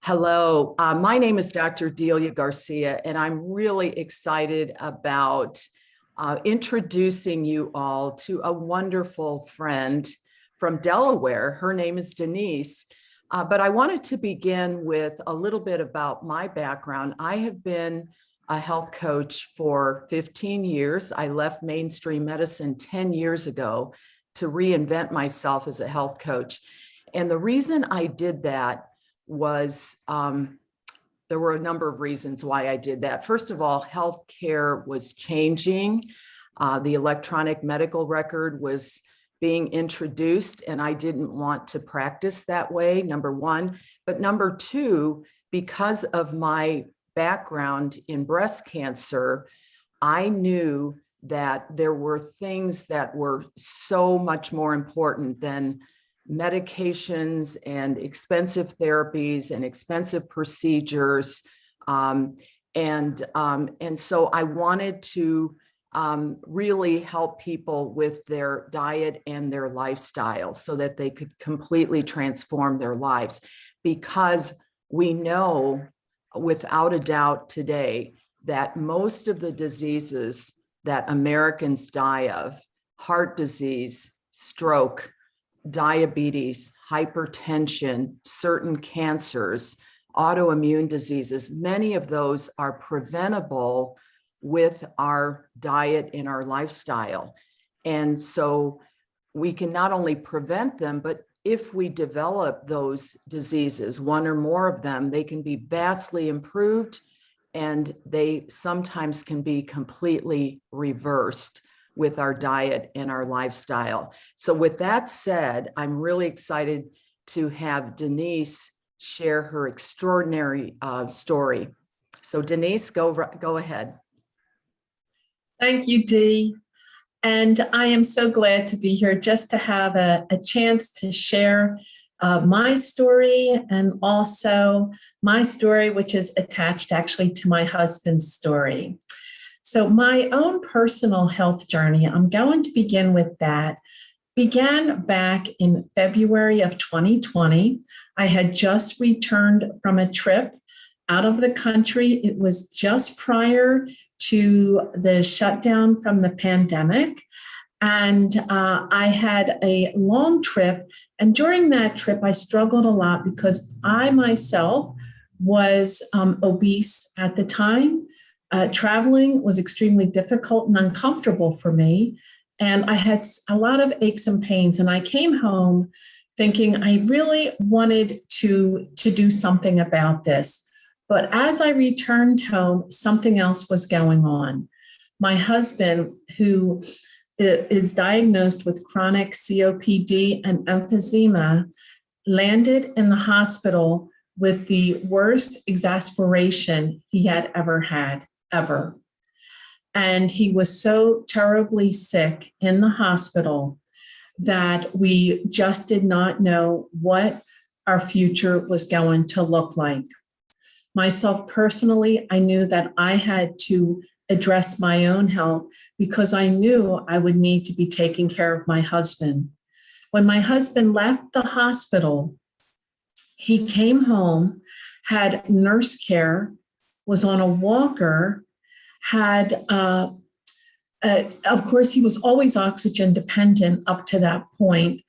Hello, my name is Dr. Delia Garcia, and I'm really excited about introducing you all to a wonderful friend from Delaware. Her name is Denise, but I wanted to begin with a little bit about my background. I have been a health coach for 15 years. I left mainstream medicine 10 years ago to reinvent myself as a health coach. And the reason I did that was there were a number of reasons why I did that. First of all, healthcare was changing. The electronic medical record was being introduced, and I didn't want to practice that way, number one. But number two, because of my background in breast cancer, I knew that there were things that were so much more important than medications and expensive therapies and expensive procedures. And so I wanted to really help people with their diet and their lifestyle so that they could completely transform their lives. Because we know without a doubt today that most of the diseases that Americans die of, heart disease, stroke, diabetes, hypertension, certain cancers, autoimmune diseases, many of those are preventable with our diet and our lifestyle. And so we can not only prevent them, but if we develop those diseases, one or more of them, they can be vastly improved, and they sometimes can be completely reversed with our diet and our lifestyle. So with that said, I'm really excited to have Denise share her extraordinary story. So Denise, go ahead. Thank you, Dee. And I am so glad to be here just to have a chance to share my story, and also my story, which is attached actually to my husband's story. So my own personal health journey, I'm going to begin with that, began back in February of 2020. I had just returned from a trip out of the country. It was just prior to the shutdown from the pandemic. And I had a long trip. And during that trip, I struggled a lot because I myself was obese at the time. Traveling was extremely difficult and uncomfortable for me. And I had a lot of aches and pains. And I came home thinking I really wanted to do something about this. But as I returned home, something else was going on. My husband, who is diagnosed with chronic COPD and emphysema, landed in the hospital with the worst exasperation he had ever had. Ever. And he was so terribly sick in the hospital that we just did not know what our future was going to look like. Myself personally, I knew that I had to address my own health because I knew I would need to be taking care of my husband. When my husband left the hospital, he came home, had nurse care, was on a walker, had, of course, he was always oxygen dependent up to that point.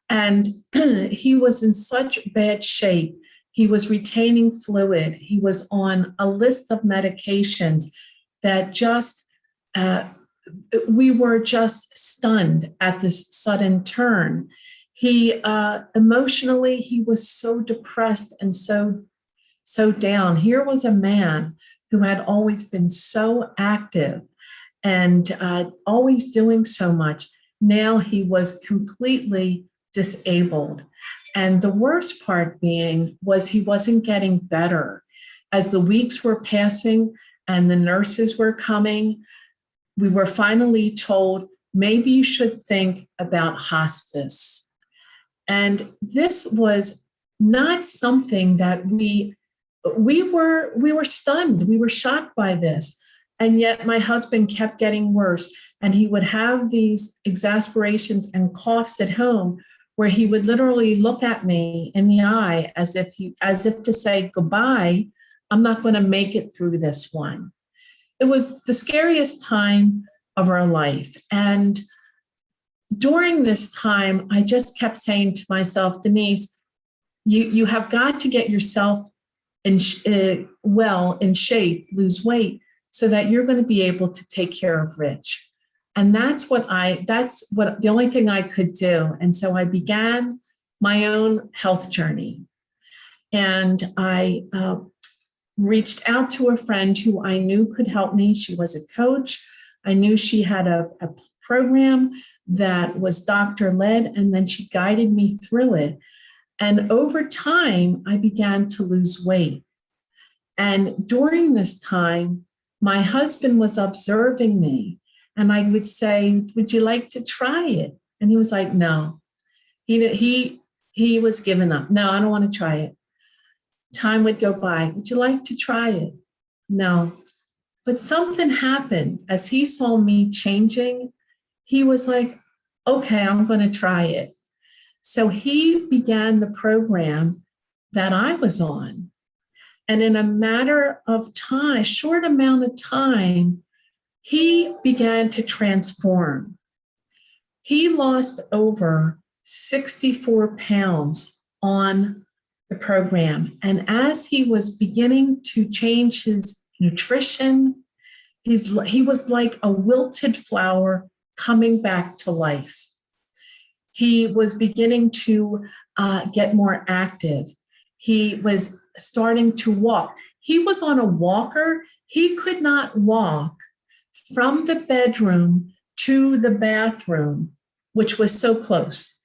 And he was in such bad shape. He was retaining fluid. He was on a list of medications that just, we were just stunned at this sudden turn. He, emotionally, he was so depressed and so down. Here was a man who had always been so active and always doing so much. Now he was completely disabled. And the worst part being was he wasn't getting better. As the weeks were passing and the nurses were coming, we were finally told, maybe you should think about hospice. And this was not something that we were stunned. We were shocked by this. And yet my husband kept getting worse. And he would have these exasperations and coughs at home where he would literally look at me in the eye as if to say goodbye. I'm not going to make it through this one. It was the scariest time of our life. And during this time, I just kept saying to myself, Denise, you have got to get yourself in shape, lose weight, so that you're going to be able to take care of Rich. And that's what the only thing I could do. And so I began my own health journey. And I reached out to a friend who I knew could help me. She was a coach. I knew she had a program that was doctor-led, and then she guided me through it. And over time, I began to lose weight. And during this time, my husband was observing me, and I would say, would you like to try it? And he was like, no. He was giving up. No, I don't want to try it. Time would go by. Would you like to try it? No. But something happened. As he saw me changing, he was like, okay, I'm going to try it. So he began the program that I was on. And in a matter of time, short amount of time, he began to transform. He lost over 64 pounds on the program. And as he was beginning to change his nutrition, he was like a wilted flower coming back to life. He was beginning to get more active. He was starting to walk. He was on a walker. He could not walk from the bedroom to the bathroom, which was so close,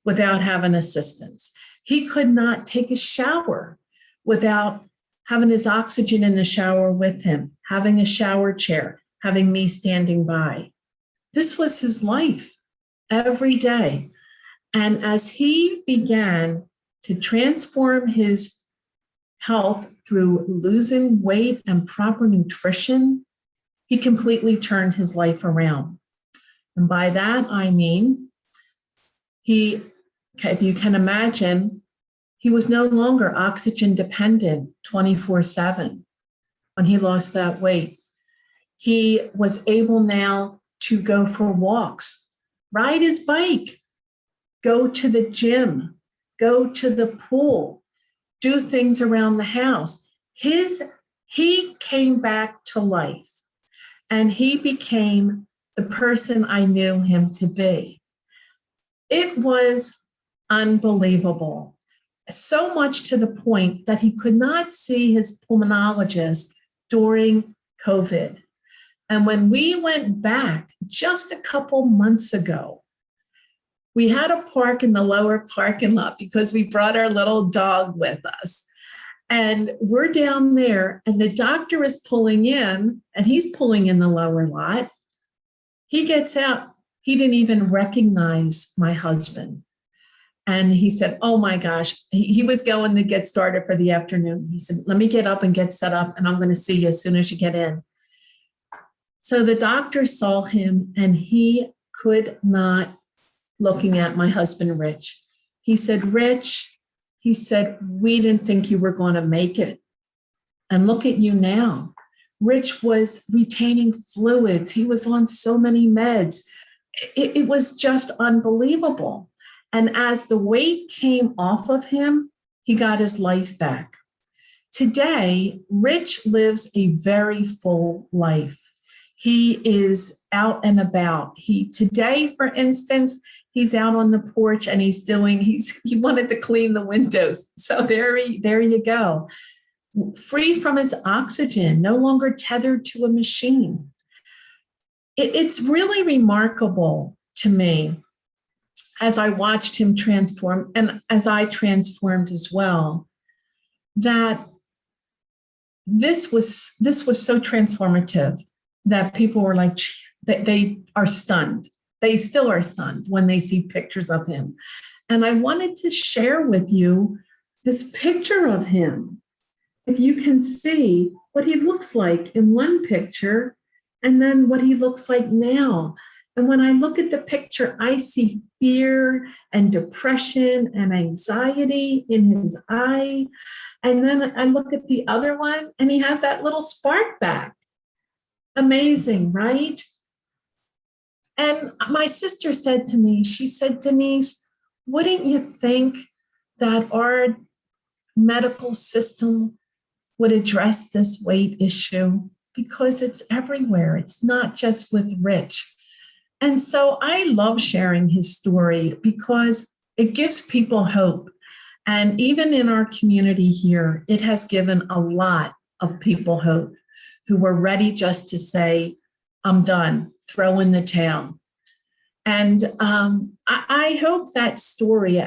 without having assistance. He could not take a shower without having his oxygen in the shower with him, having a shower chair, having me standing by. This was his life every day. And as he began to transform his health through losing weight and proper nutrition, he completely turned his life around. And by that, I mean, if you can imagine, he was no longer oxygen dependent 24/7 when he lost that weight. He was able now to go for walks, ride his bike, go to the gym, go to the pool, do things around the house. He came back to life, and he became the person I knew him to be. It was unbelievable. So much to the point that he could not see his pulmonologist during COVID. And when we went back just a couple months ago, we had a park in the lower parking lot because we brought our little dog with us. And we're down there, and the doctor is pulling in, and he's pulling in the lower lot. He gets out. He didn't even recognize my husband. And he said, oh my gosh, he was going to get started for the afternoon. He said, let me get up and get set up, and I'm going to see you as soon as you get in. So the doctor saw him, and he could not, looking at my husband, Rich. He said, Rich, he said, we didn't think you were going to make it. And look at you now. Rich was retaining fluids. He was on so many meds. It was just unbelievable. And as the weight came off of him, he got his life back. Today, Rich lives a very full life. He is out and about. Today, for instance, he's out on the porch and he wanted to clean the windows. So there you go. Free from his oxygen, no longer tethered to a machine. It's really remarkable to me as I watched him transform, and as I transformed as well, that this was so transformative that people were like, they are stunned. They still are stunned when they see pictures of him. And I wanted to share with you this picture of him. If you can see what he looks like in one picture and then what he looks like now. And when I look at the picture, I see fear and depression and anxiety in his eye. And then I look at the other one and he has that little spark back. Amazing, right? And my sister said to me, she said, Denise, wouldn't you think that our medical system would address this weight issue? Because it's everywhere. It's not just with Rich. And so I love sharing his story because it gives people hope. And even in our community here, it has given a lot of people hope who were ready just to say, I'm done, throw in the towel. And I hope that story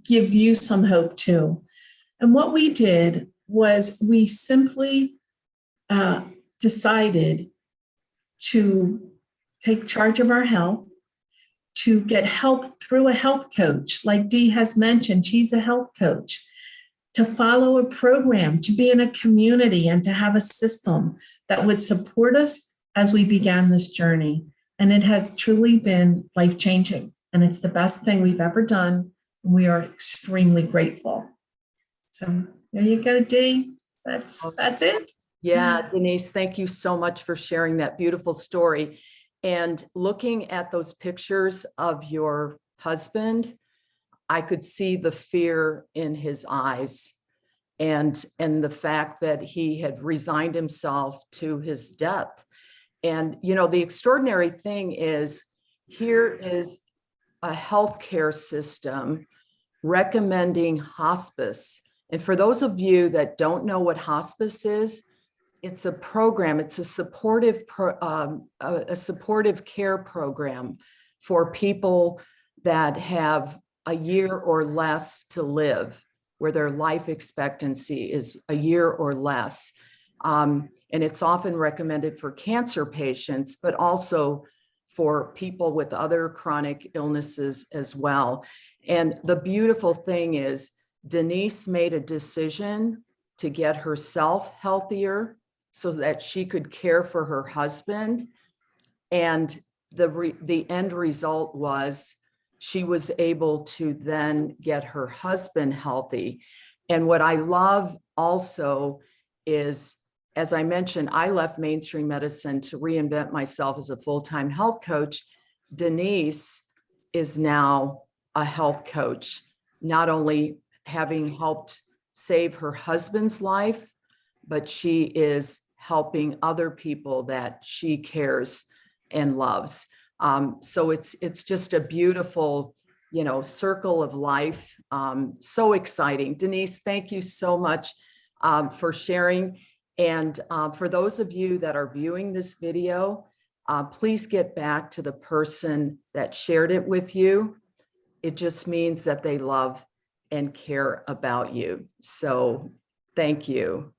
gives you some hope too. And what we did was we simply decided to take charge of our health, to get help through a health coach. Like Dee has mentioned, she's a health coach, to follow a program, to be in a community, and to have a system that would support us as we began this journey. And it has truly been life-changing. And it's the best thing we've ever done. We are extremely grateful. So there you go, Dee. That's it. Yeah, Denise, thank you so much for sharing that beautiful story. And looking at those pictures of your husband, I could see the fear in his eyes and the fact that he had resigned himself to his death. And, you know, the extraordinary thing is, here is a healthcare system recommending hospice. And for those of you that don't know what hospice is, it's a program, it's a supportive care program for people that have a year or less to live, where their life expectancy is a year or less. And it's often recommended for cancer patients, but also for people with other chronic illnesses as well. And the beautiful thing is, Denise made a decision to get herself healthier so that she could care for her husband. And the end result was she was able to then get her husband healthy. And what I love also is, as I mentioned, I left mainstream medicine to reinvent myself as a full-time health coach. Denise is now a health coach, not only having helped save her husband's life, but she is helping other people that she cares and loves. So it's just a beautiful, you know, circle of life. So exciting. Denise, thank you so much for sharing. And for those of you that are viewing this video, please get back to the person that shared it with you. It just means that they love and care about you. So thank you.